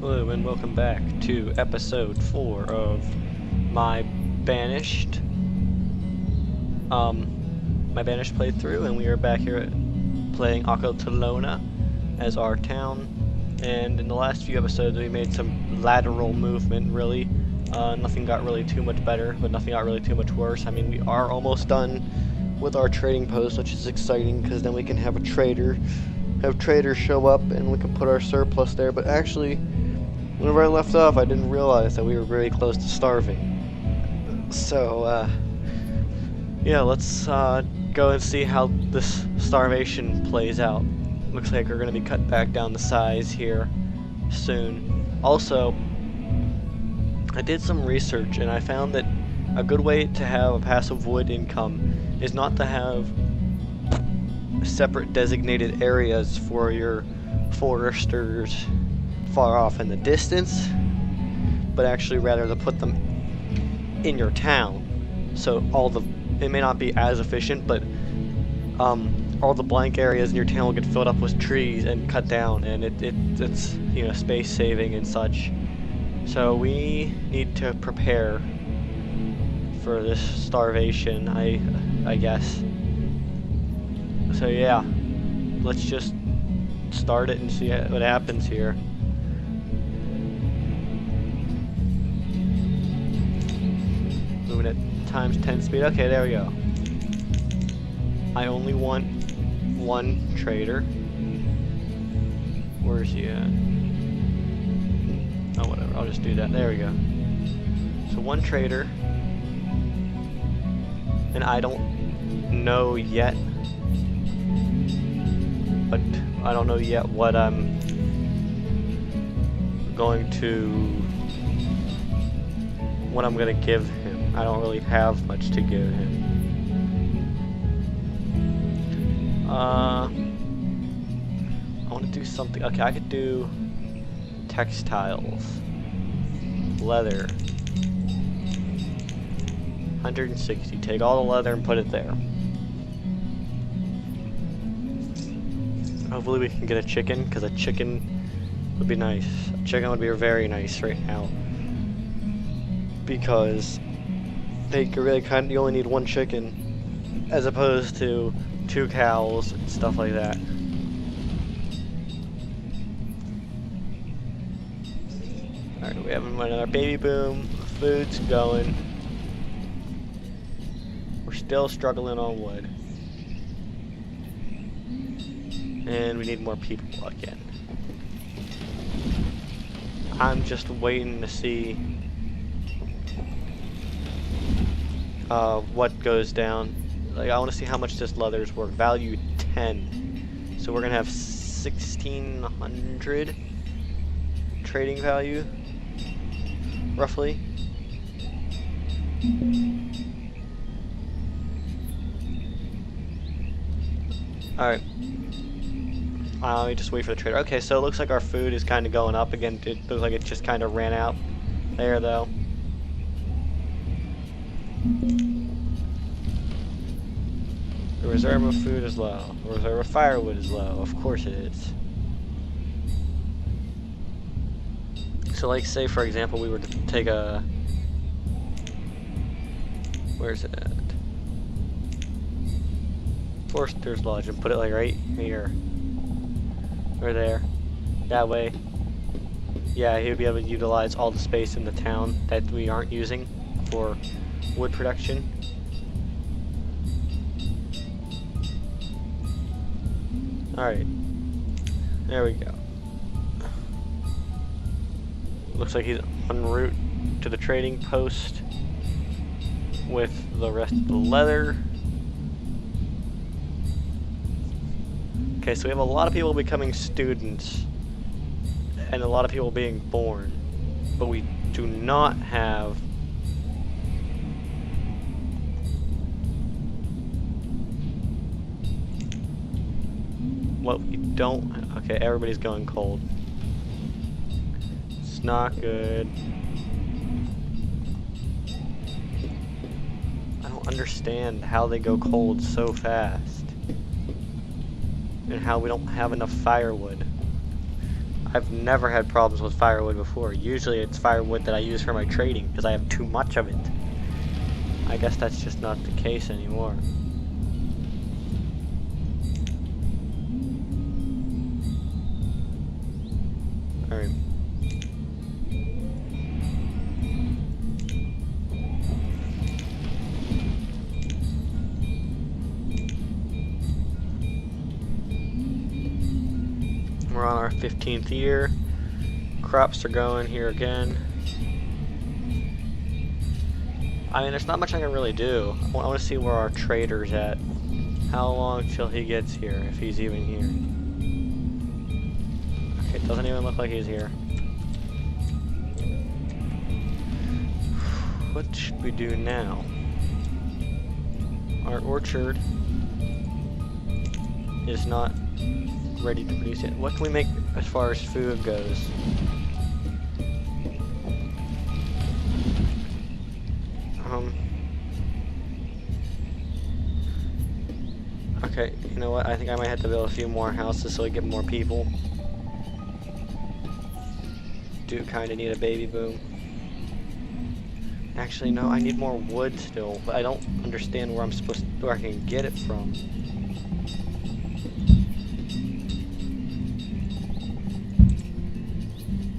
Hello and welcome back to episode 4 of my Banished playthrough, and we are back here playing Talona as our town. And in the last few episodes we made some lateral movement, really. Nothing got really too much better, but nothing got really too much worse. I mean, we are almost done with our trading post, which is exciting because then we can have traders show up and we can put our surplus there. But actually, whenever I left off, I didn't realize that we were very close to starving. So, yeah, let's go and see how this starvation plays out. Looks like we're going to be cut back down the size here soon. Also, I did some research and I found that a good way to have a passive wood income is not to have separate designated areas for your foresters far off in the distance, but actually rather to put them in your town. So it may not be as efficient, but all the blank areas in your town will get filled up with trees and cut down, and it's space saving and such. So we need to prepare for this starvation, I guess. So yeah, let's just start it and see what happens here. Moving at times 10 speed. Okay, there we go. I only want one trader. Where's he at? Oh, whatever. I'll just do that. There we go. So one trader. And I don't know yet. But I don't know yet what I'm going to give him. I don't really have much to give him. I want to do something. Okay, I could do textiles, leather, 160. Take all the leather and put it there. Hopefully we can get a chicken, because a chicken would be nice. A chicken would be very nice right now, because you only need one chicken as opposed to 2 cows and stuff like that. Alright, we have another baby boom. Food's going. We're still struggling on wood. And we need more people again. I'm just waiting to see what goes down. Like, I want to see how much this leather's worth. Value 10. So we're gonna have 1,600 trading value, roughly. Alright. Let me just wait for the trader. Okay, so it looks like our food is kind of going up again. It looks like it just kind of ran out there, though. The reserve of food is low. The reserve of firewood is low. Of course it is. So, like, say for example, we were to take a... Where's it at? Forester's Lodge, and put it like right here. Or there. That way. Yeah, he would be able to utilize all the space in the town that we aren't using for wood production. Alright. There we go. Looks like he's en route to the trading post with the rest of the leather. Okay, so we have a lot of people becoming students and a lot of people being born, but we do not have what we don't. Okay, everybody's going cold. It's not good. I don't understand how they go cold so fast. And how we don't have enough firewood. I've never had problems with firewood before. Usually it's firewood that I use for my trading because I have too much of it. I guess that's just not the case anymore. Alright. We're on our 15th year. Crops are going here again. I mean, there's not much I can really do. I want to see where our trader's at. How long till he gets here, if he's even here. Okay, it doesn't even look like he's here. What should we do now? Our orchard is not ready to produce it. What can we make as far as food goes? Okay, you know what? I think I might have to build a few more houses so we get more people. Do kind of need a baby boom. Actually, no, I need more wood still, but I don't understand where where I can get it from.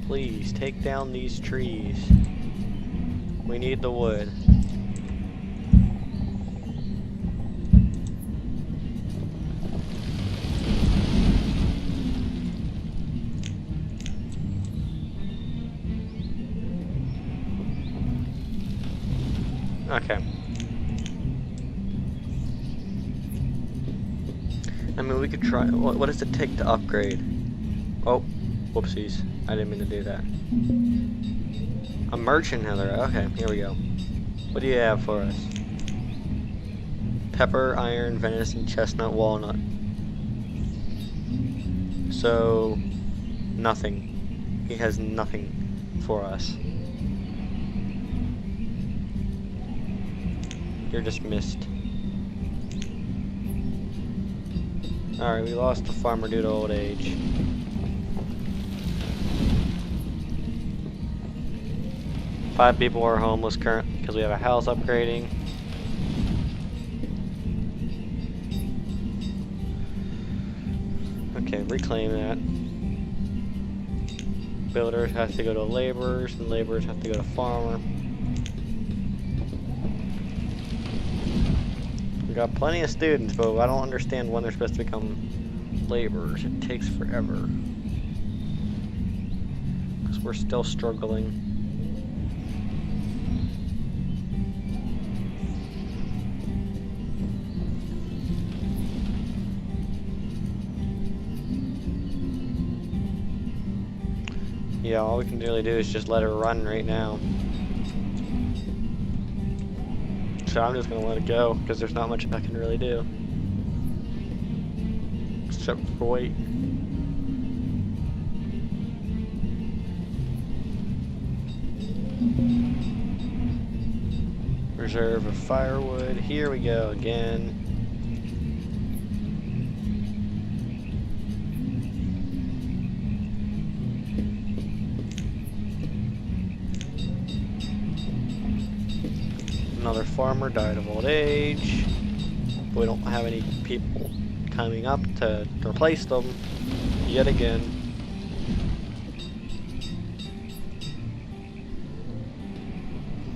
Please, take down these trees. We need the wood. Okay. I mean, we could try. What does it take to upgrade? Oh, whoopsies. I didn't mean to do that. A merchant heather. Okay, here we go. What do you have for us? Pepper, iron, venison, chestnut, walnut. So, nothing. He has nothing for us. You're dismissed. Alright, we lost the farmer due to old age. Five people are homeless currently because we have a house upgrading. Okay, reclaim that. Builders have to go to laborers, and laborers have to go to farmer. We got plenty of students, but I don't understand when they're supposed to become laborers. It takes forever. Because we're still struggling. Yeah, all we can really do is just let her run right now. So I'm just gonna let it go, because there's not much I can really do. Except for wait. Reserve of firewood. Here we go again. Another farmer died of old age. We don't have any people coming up to replace them yet again.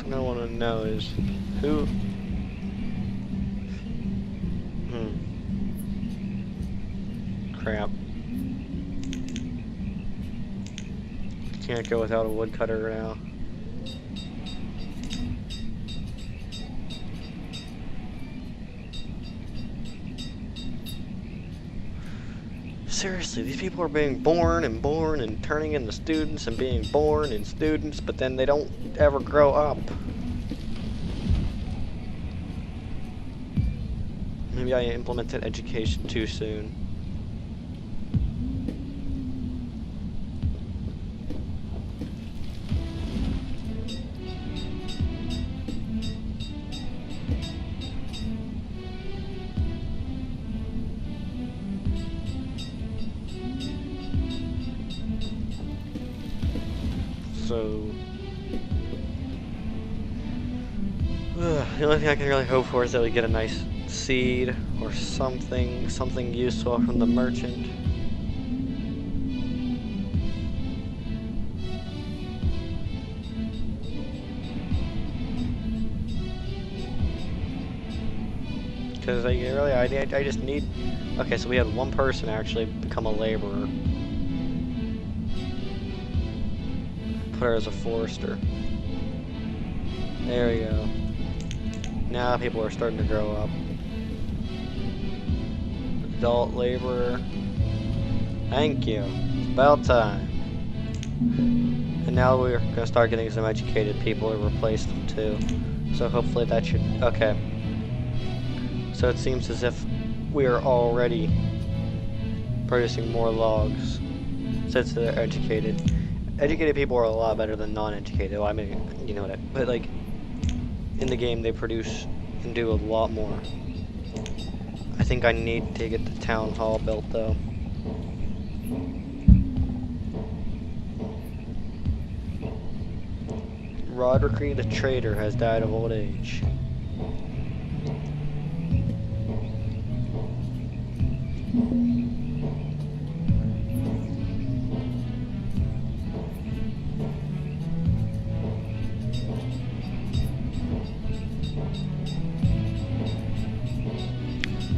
What I want to know is who. Crap. Can't go without a woodcutter now. Seriously, these people are being born and turning into students and being born and students, but then they don't ever grow up. Maybe I implemented education too soon. So the only thing I can really hope for is that we get a nice seed or something useful from the merchant. Because I just need. Okay, so we had one person actually become a laborer. Put her as a forester. There we go. Now people are starting to grow up. Adult laborer. Thank you. It's about time. And now we're gonna start getting some educated people to replace them too. So hopefully that should. Okay. So it seems as if we are already producing more logs since they're educated. Educated people are a lot better than non-educated. Well, I mean, you know what but like, in the game they produce and do a lot more. I think I need to get the town hall built though. Roderick the trader has died of old age.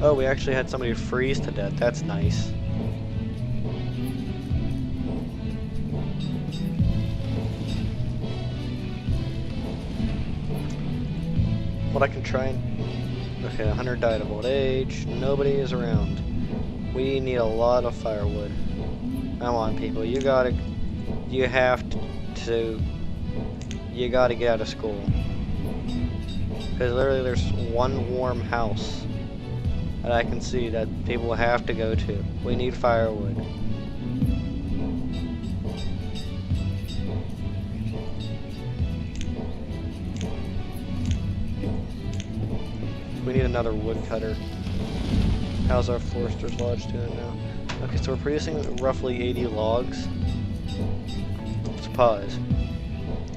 Oh, we actually had somebody freeze to death. That's nice. What I can try and... Okay, 100 died of old age. Nobody is around. We need a lot of firewood. Come on, people. You gotta get out of school. Because literally there's one warm house that I can see that people have to go to. We need firewood. We need another woodcutter. How's our forester's lodge doing now? Okay, so we're producing roughly 80 logs. Let's pause.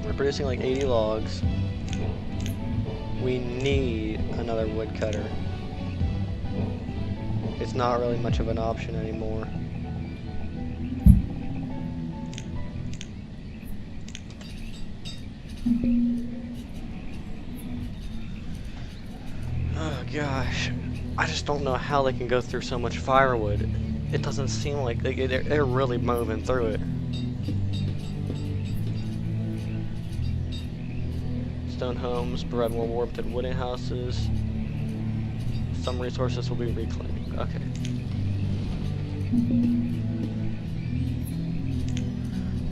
We're producing like 80 logs. We need another woodcutter. It's not really much of an option anymore. Oh gosh, I just don't know how they can go through so much firewood. It doesn't seem like they're really moving through it. Stone homes provide more warmth than wooden houses. Some resources will be reclaimed. Okay.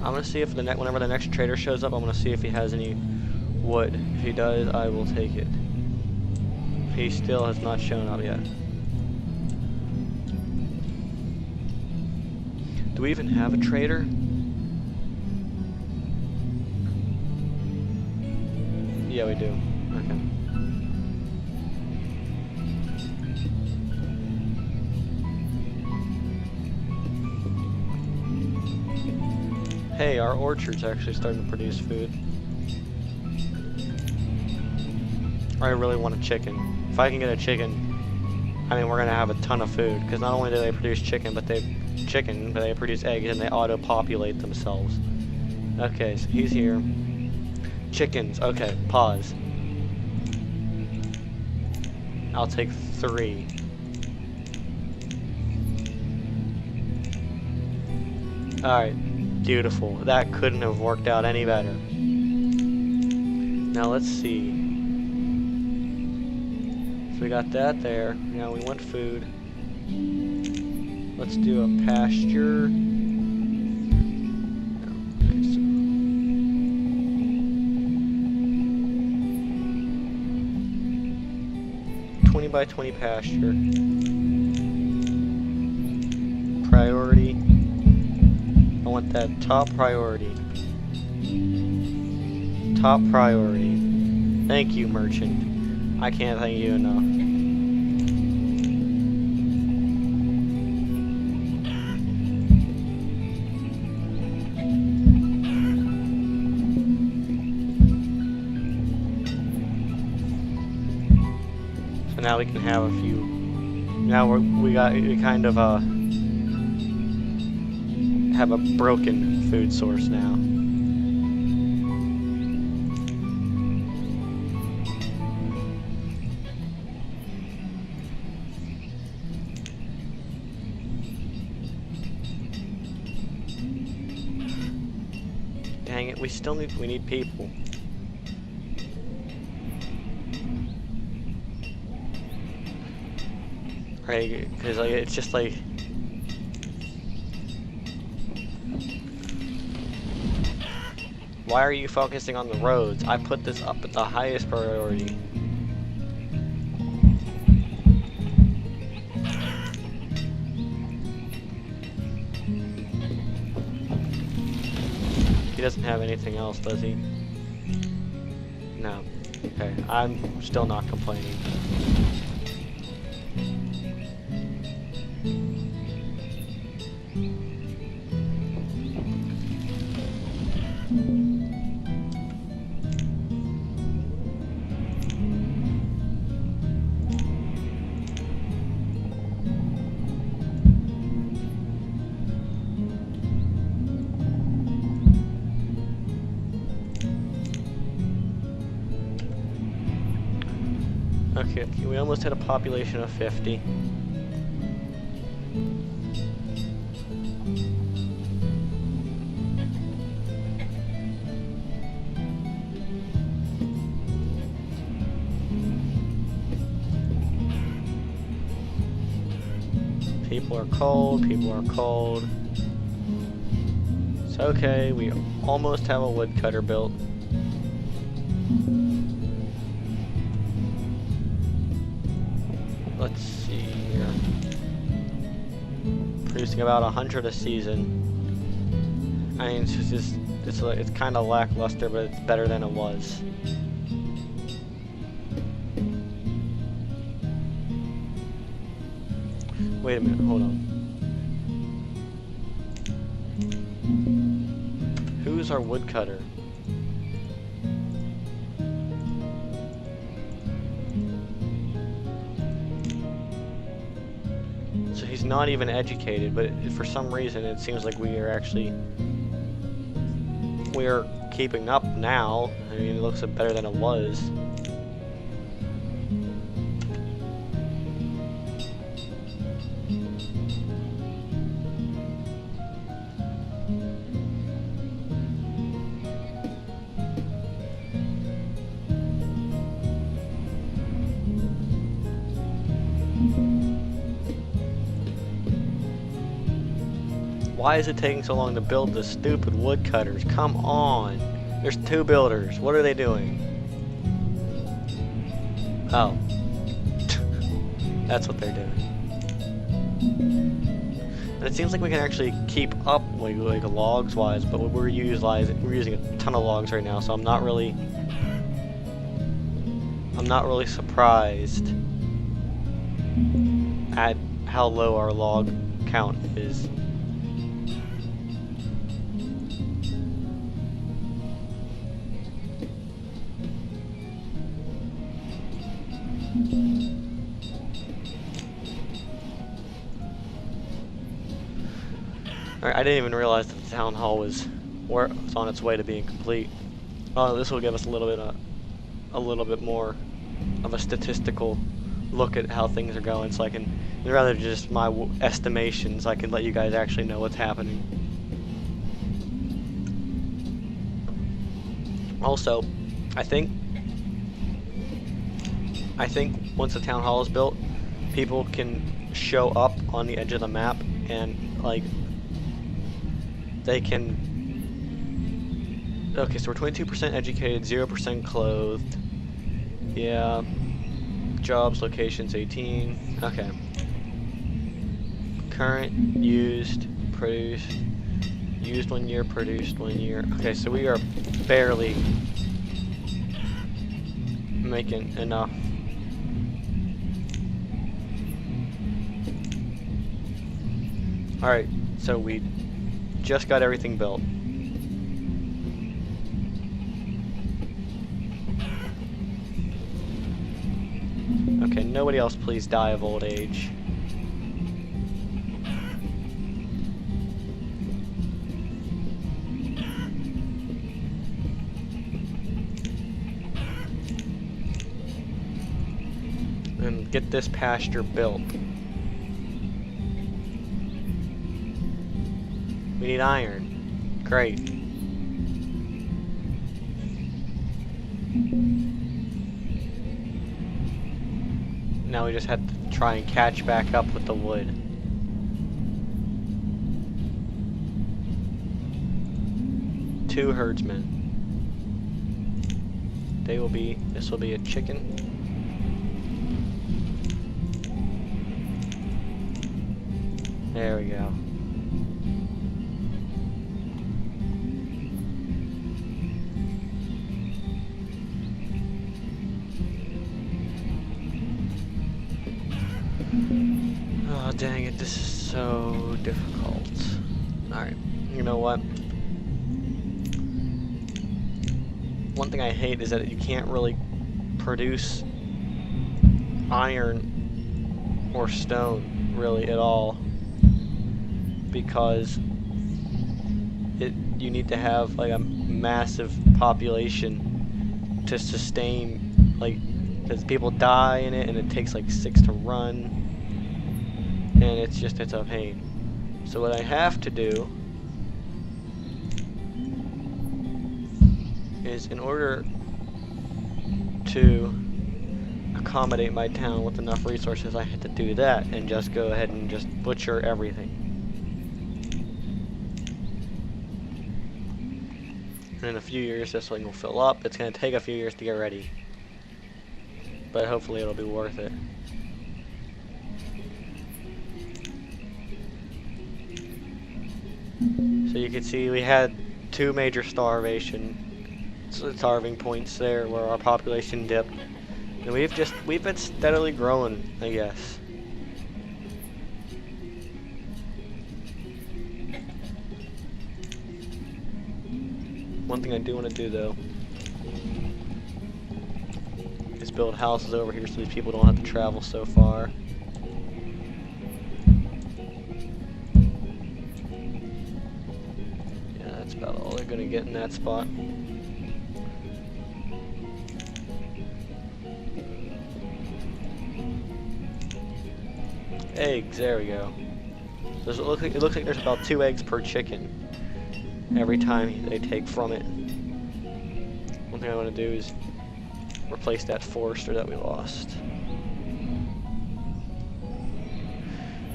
I'm gonna see if whenever the next trader shows up, I'm gonna see if he has any wood. If he does, I will take it. He still has not shown up yet. Do we even have a trader? Yeah, we do. Okay. Hey, our orchard's actually starting to produce food. I really want a chicken. If I can get a chicken, I mean, we're gonna have a ton of food, because not only do they produce chicken, but they produce eggs and they auto-populate themselves. Okay, so he's here. Chickens. Okay, pause. I'll take 3. Alright, beautiful. That couldn't have worked out any better. Now let's see. So we got that there. Now we want food. Let's do a pasture. Okay, so 20 by 20 pasture. Priority. I want that top priority. Top priority. Thank you, merchant. I can't thank you enough. now we can have a few. Now we kind of have a broken food source now. Dang it, we need people. Right, because like it's just like why are you focusing on the roads? I put this up at the highest priority. He doesn't have anything else, does he? No. Okay, I'm still not complaining. Okay, we almost hit a population of 50. People are cold, people are cold. It's okay, we almost have a woodcutter built. Let's see here. Producing about 100 a season. I mean, it's kind of lackluster, but it's better than it was. Wait a minute, hold on. Who's our woodcutter? So he's not even educated, but for some reason it seems like we are keeping up now. I mean, it looks better than it was. Why is it taking so long to build the stupid woodcutters? Come on! There's 2 builders. What are they doing? Oh. That's what they're doing. And it seems like we can actually keep up like logs wise, but we're using a ton of logs right now, so I'm not really surprised at how low our log count is. I didn't even realize that the town hall was on its way to being complete. Oh, this will give us a little bit more of a statistical look at how things are going, so I can, rather than just my estimations, I can let you guys actually know what's happening. Also, I think once the town hall is built, people can show up on the edge of the map and like they can. Okay, so we're 22% educated, 0% clothed. Yeah. Jobs, locations, 18. Okay. Current, used, produced. Used 1 year, produced 1 year. Okay, so we are barely making enough. Alright, so we just got everything built. Okay, nobody else please die of old age. And get this pasture built. We need iron. Great. Now we just have to try and catch back up with the wood. Two herdsmen. This will be a chicken. There we go. Oh, dang it, this is so difficult. Alright, you know what? One thing I hate is that you can't really produce iron or stone, really, at all. Because you need to have, like, a massive population to sustain, like, because people die in it, and it takes, like, 6 to run. And it's a pain. So what I have to do is, in order to accommodate my town with enough resources, I have to do that and just go ahead and just butcher everything. And in a few years this thing will fill up. It's going to take a few years to get ready, but hopefully it'll be worth it. So you can see we had 2 major starving points there where our population dipped, and we've been steadily growing, I guess. One thing I do want to do though is build houses over here so these people don't have to travel so far. That's about all they're going to get in that spot. Eggs, there we go. It looks like there's about 2 eggs per chicken every time they take from it. One thing I want to do is replace that forester that we lost.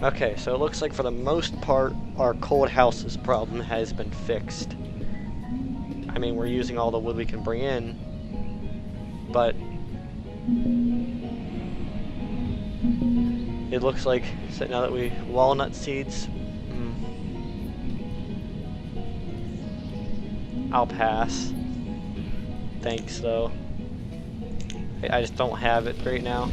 Okay, so it looks like for the most part our cold houses problem has been fixed. I mean, we're using all the wood we can bring in, but it looks like, so now that walnut seeds, I'll pass. Thanks though. I just don't have it right now.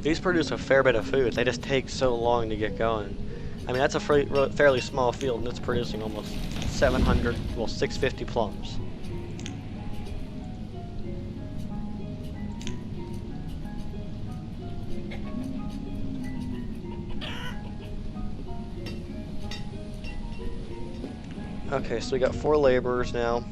These produce a fair bit of food. They just take so long to get going. I mean, that's a fairly small field, and it's producing almost 650 plums. Okay, so we got 4 laborers now.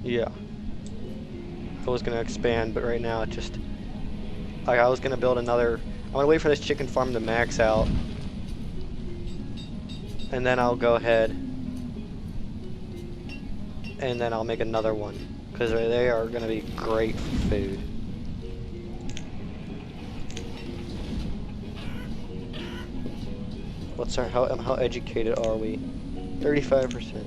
Yeah. I was gonna expand, but right now it just, like, I was gonna build another. I'm gonna wait for this chicken farm to max out, and then I'll go ahead and then I'll make another one, because they are gonna be great for food. What's our how educated are we? 35%.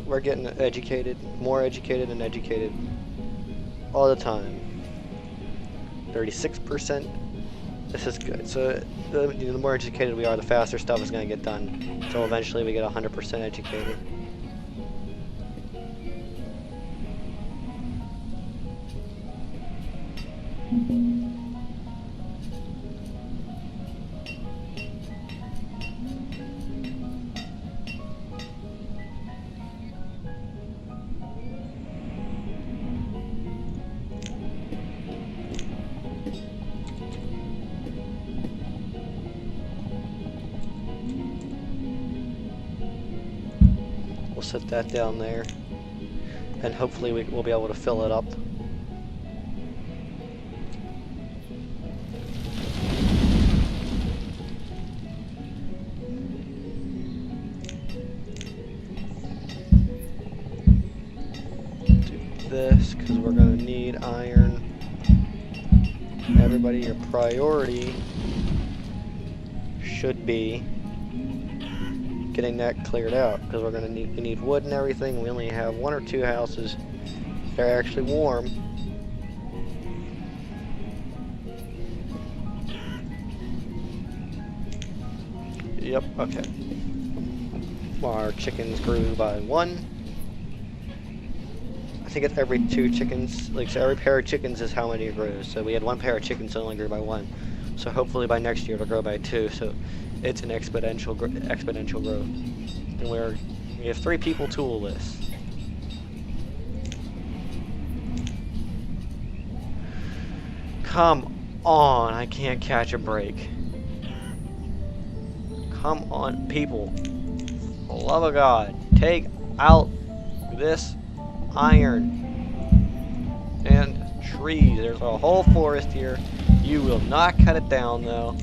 We're getting educated, more educated and educated all the time. 36%. This is good. So the more educated we are, the faster stuff is going to get done. So eventually we get 100% educated. We'll set that down there, and hopefully we'll be able to fill it up. This because we're going to need iron. Everybody, your priority should be getting that cleared out because we're going to need wood and everything. We only have 1 or 2 houses that are actually warm. Yep, okay. Our chickens grew by 1. I think it's every 2 chickens, like so every pair of chickens is how many it grows. So we had 1 pair of chickens that only grew by 1. So hopefully by next year it'll grow by 2. So it's an exponential growth. And we have 3 people toolless. Come on, I can't catch a break. Come on, people. For the love of God, take out this iron and trees. There's a whole forest here. You will not cut it down though,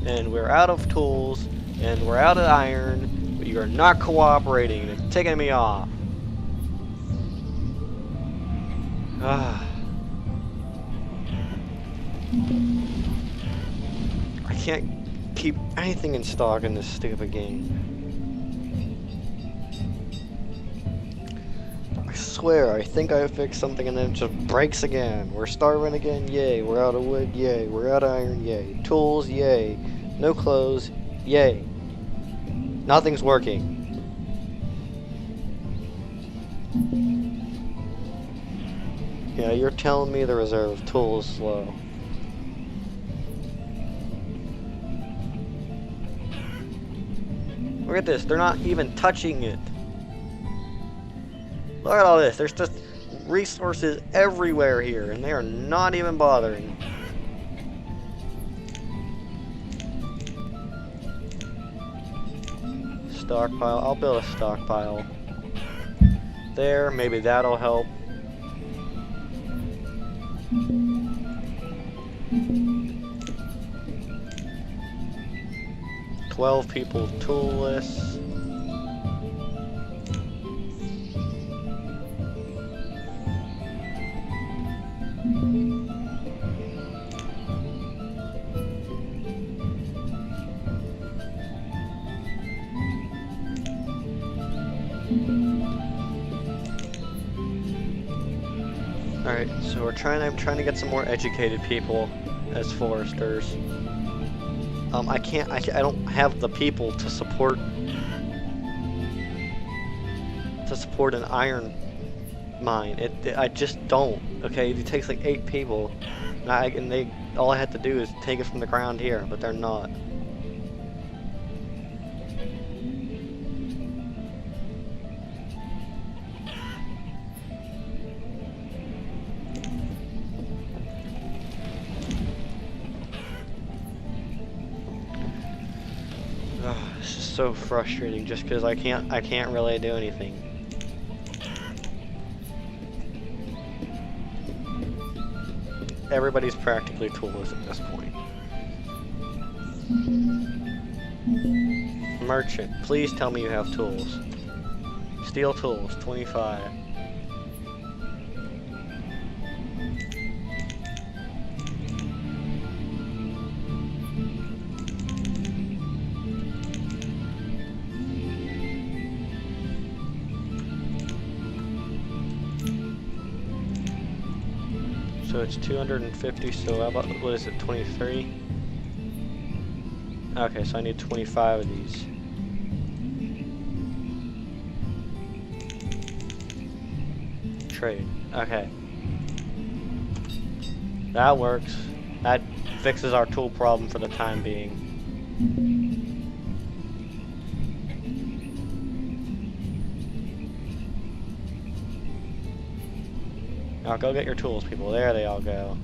and we're out of tools and we're out of iron, but you are not cooperating and it's taking me off. I can't keep anything in stock in this stupid game. I swear, I think I fixed something and then it just breaks again. We're starving again, yay. We're out of wood, yay. We're out of iron, yay. Tools, yay. No clothes, yay. Nothing's working. Yeah, you're telling me the reserve tool is slow. Look at this, they're not even touching it. Look at all this, there's just resources everywhere here, and they are not even bothering. Stockpile, I'll build a stockpile. There, maybe that'll help. $12 people toolless. Alright, so I'm trying to get some more educated people as foresters. I don't have the people to support an iron mine. I just don't. Okay, it takes like 8 people, and all I have to do is take it from the ground here, but they're not. This is so frustrating just because I can't really do anything. Everybody's practically toolless at this point. Merchant, please tell me you have tools. Steel tools, 25. So it's 250, so how about, what is it, 23? Okay, so I need 25 of these. Trade, okay. That works. That fixes our tool problem for the time being. Now go get your tools, people. There they all go.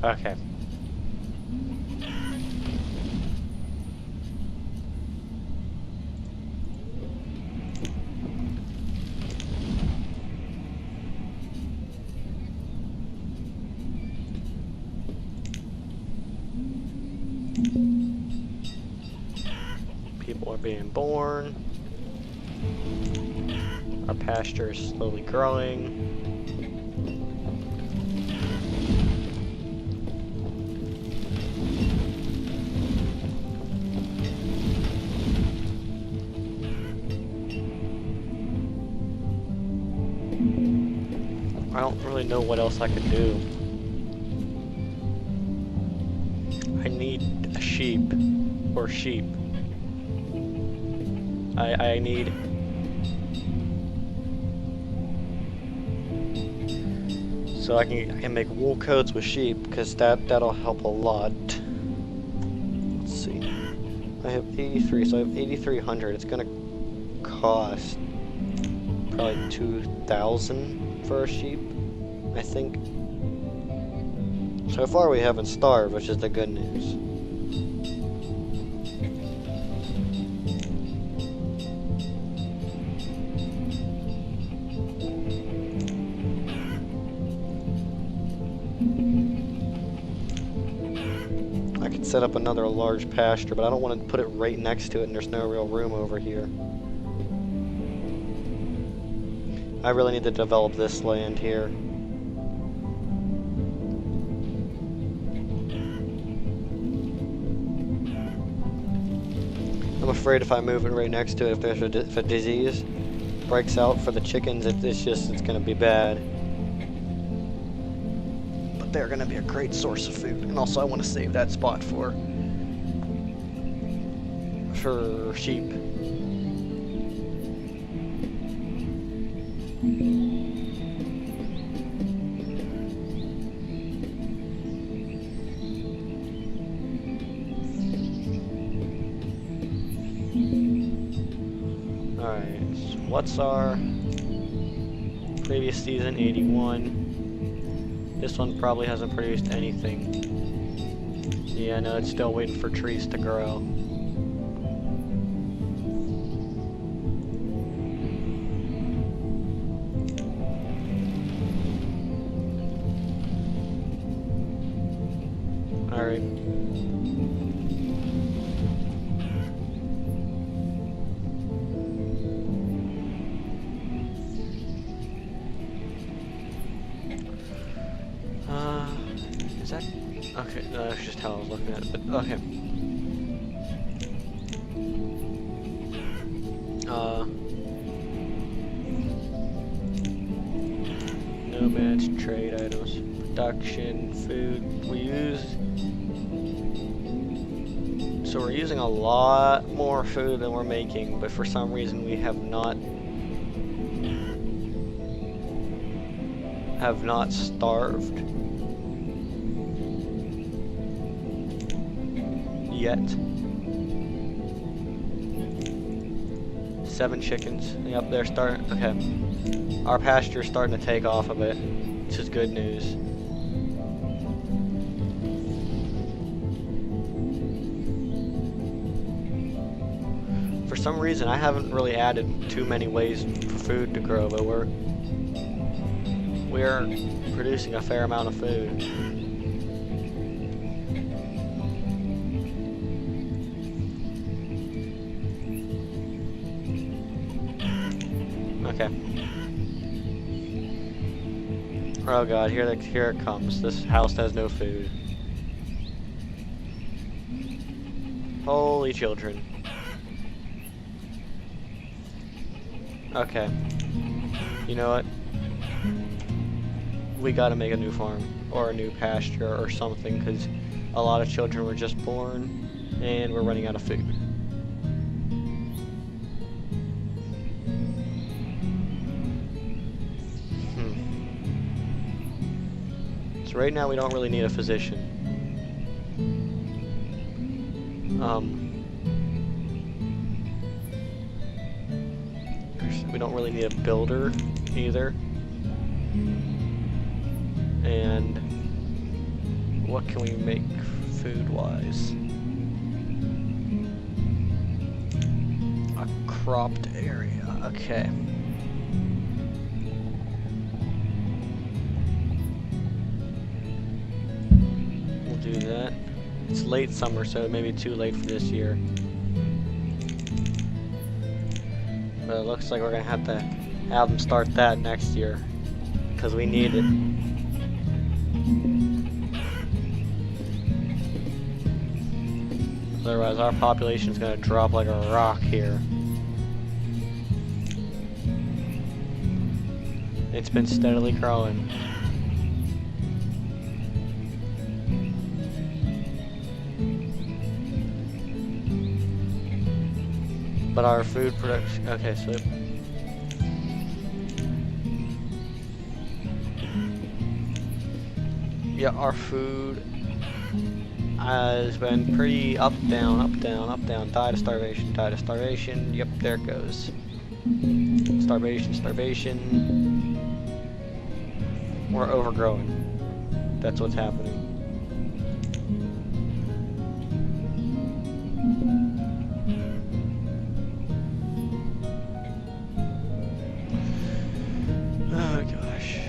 Okay. People are being born. Our pasture is slowly growing. I don't really know what else I could do. I need a sheep or sheep. I need so I can make wool coats with sheep because that'll help a lot. Let's see. I have 83, so I have 8,300. It's gonna cost probably 2,000 for a sheep, I think. So far we haven't starved, which is the good news. I could set up another large pasture, but I don't want to put it right next to it and there's no real room over here. I really need to develop this land here. I'm afraid if I move it right next to it, if a disease breaks out for the chickens, it's gonna be bad. But they're gonna be a great source of food, and also I want to save that spot for sheep. Alright, so what's our previous season? 81. This one probably hasn't produced anything. Yeah, no, it's still waiting for trees to grow. Alright. Is that... Okay, no, that's just how I was looking at it, but okay. Nomads, trade items, production, food, we use... So we're using a lot more food than we're making, but for some reason we have not starved yet. 7 chickens. Yep, they're starting. Okay, our pasture's starting to take off a bit, which is good news. For some reason, I haven't really added too many ways for food to grow, but we're producing a fair amount of food. Okay. Oh god, here it comes. This house has no food. Holy children. Okay. You know what? We gotta make a new farm, or a new pasture, or something, because a lot of children were just born, and we're running out of food. So right now we don't really need a physician. We don't really need a builder either. And what can we make food-wise? A cropped area. Okay. We'll do that. It's late summer, so it may be too late for this year. But it looks like we're gonna have to have them start that next year, because we need it. Otherwise our population is gonna drop like a rock here. It's been steadily growing. But our food production, okay, so yeah, our food has been pretty up, down, up, down, up, down, die to starvation, die to starvation. Yep, there it goes. Starvation, starvation. We're overgrowing. That's what's happening. Oh gosh.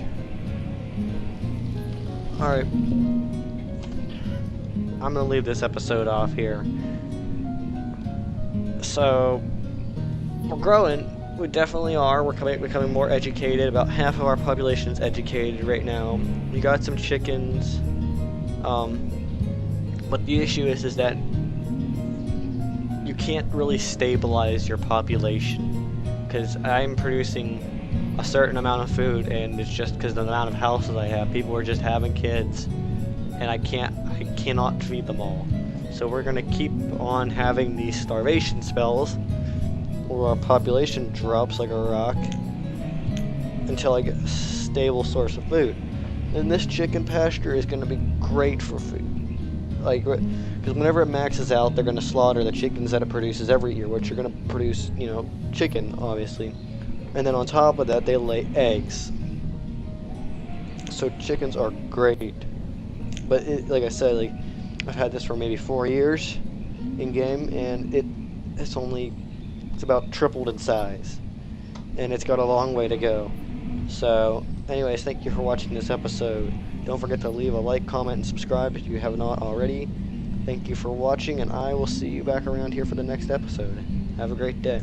Alright. I'm gonna leave this episode off here. So, we're growing. We definitely are. We're becoming more educated. About half of our population is educated right now. We got some chickens. But the issue is that you can't really stabilize your population, because I'm producing a certain amount of food, and it's just because of the amount of houses I have. People are just having kids, and I cannot feed them all. So we're gonna keep on having these starvation spells, or our population drops like a rock, until I get a stable source of food. And this chicken pasture is gonna be great for food. Like, because whenever it maxes out, they're gonna slaughter the chickens that it produces every year, which are gonna produce, you know, chicken, obviously. And then on top of that, they lay eggs. So chickens are great. But like I said, like, I've had this for maybe 4 years in game, and it's about tripled in size, and it's got a long way to go. So anyways, thank you for watching this episode. Don't forget to leave a like, comment, and subscribe if you have not already. Thank you for watching, and I will see you back around here for the next episode. Have a great day.